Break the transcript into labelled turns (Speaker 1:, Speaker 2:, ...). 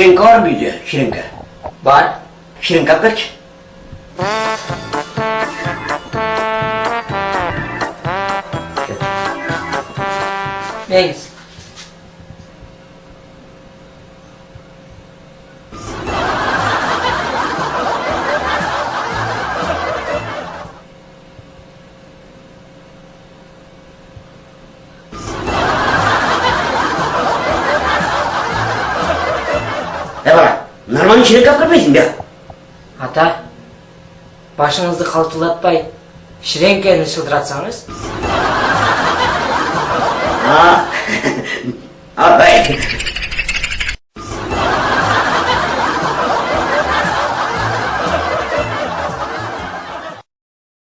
Speaker 1: Şirinka var mı bizde? Şirinka.
Speaker 2: Var.
Speaker 1: Şirinka kaç?
Speaker 2: Neyse.
Speaker 1: Ne var? Normal şirinka kırmıyorsun ya.
Speaker 2: Ata. Başınızı kaltılatmayın. Şirenke'ni çıldıratsanız.
Speaker 1: Ha. Ha ben.